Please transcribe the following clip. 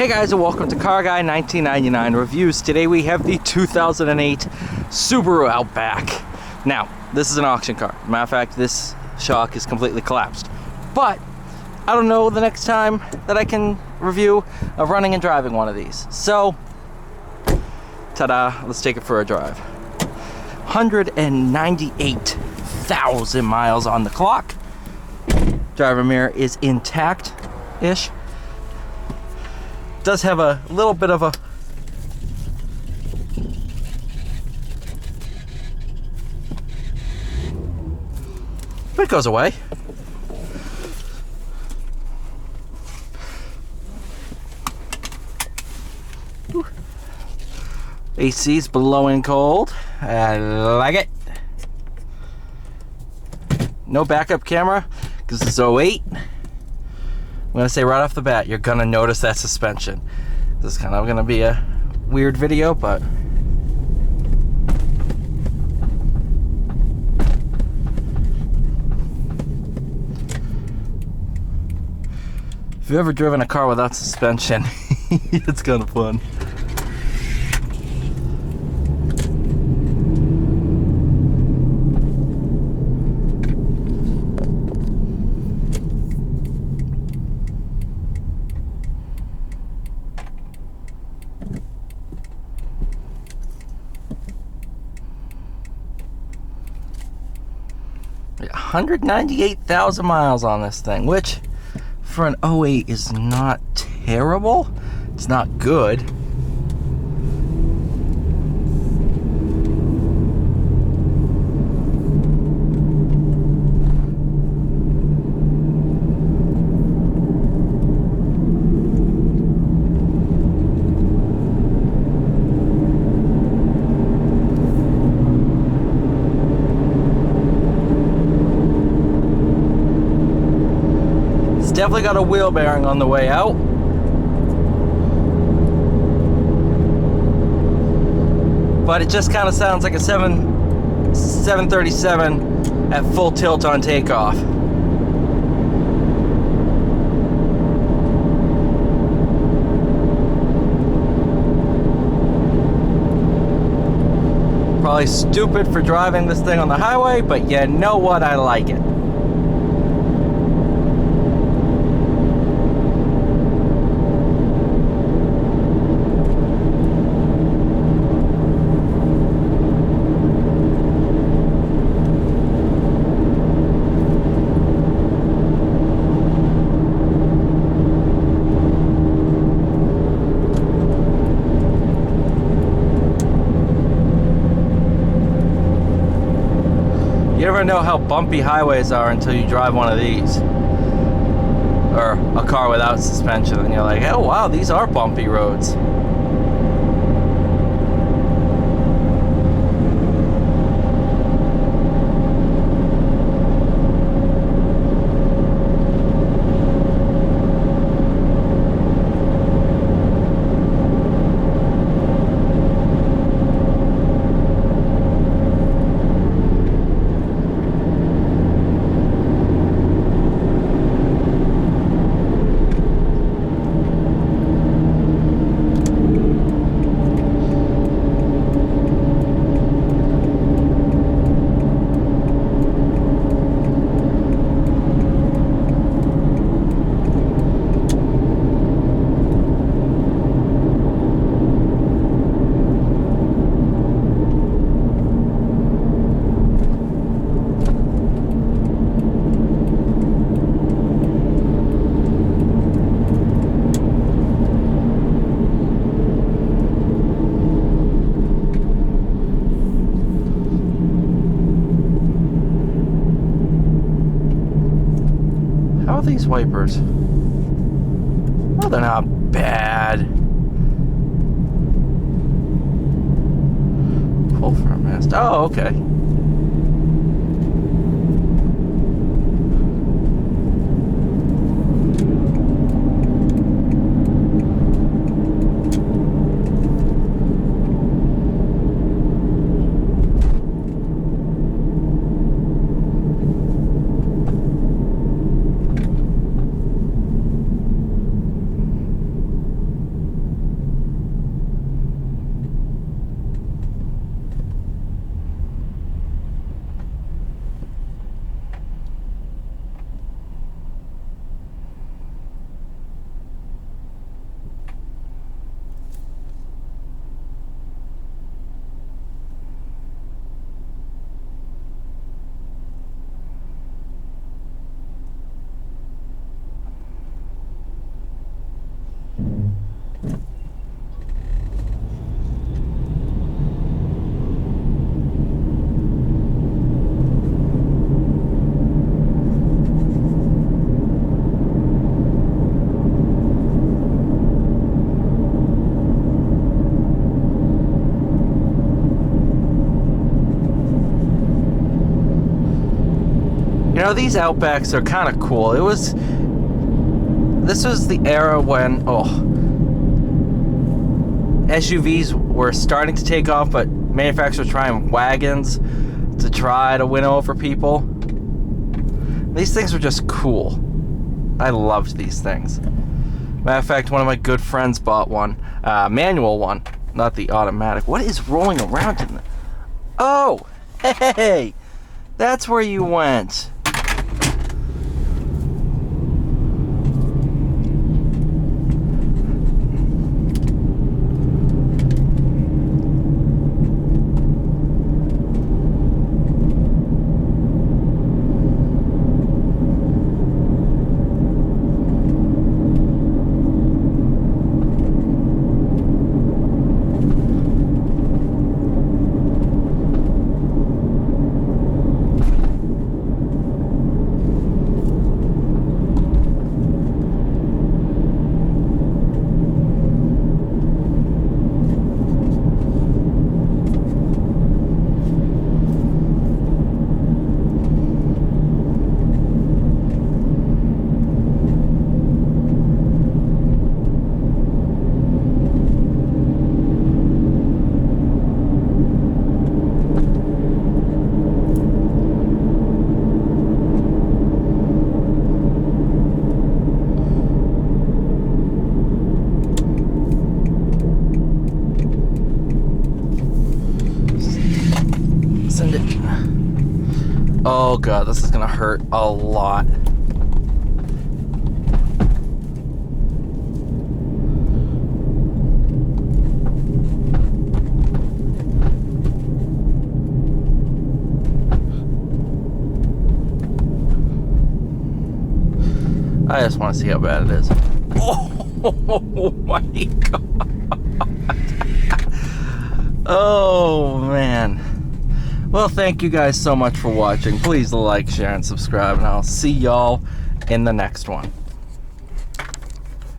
Hey guys, and welcome to Car Guy 1999 Reviews. Today we have the 2008 Subaru Outback. Now, this is an auction car. Matter of fact, this shock is completely collapsed. But I don't know the next time that I can review of running and driving one of these. So, ta-da, let's take it for a drive. 198,000 miles on the clock. Driver mirror is intact-ish. Does have a little bit of a but it goes away. Ooh. AC's blowing cold. I like it. No backup camera because it's 08. I'm gonna say right off the bat, you're gonna notice that suspension. This is kind of gonna be a weird video, but if you've ever driven a car without suspension, it's kind of fun. Yeah, 198,000 miles on this thing, which for an 08 is not terrible. It's not good. Definitely got a wheel bearing on the way out. But it just kind of sounds like a 737 at full tilt on takeoff. Probably stupid for driving this thing on the highway, but you know what? I like it. You never know how bumpy highways are until you drive one of these. Or a car without suspension, and you're like, oh wow, these are bumpy roads. How are these wipers? Oh, they're not bad. Pull for a mast. Oh, okay. You know, these Outbacks are kind of cool. This was the era when, SUVs were starting to take off, but manufacturers were trying wagons to try to win over people. These things were just cool. I loved these things. Matter of fact, one of my good friends bought one, manual one, not the automatic. What is rolling around in there? Oh, hey, that's where you went. Oh god, this is gonna hurt a lot. I just want to see how bad it is. Oh my god. Oh man. Well, thank you guys so much for watching. Please like, share, and subscribe, and I'll see y'all in the next one.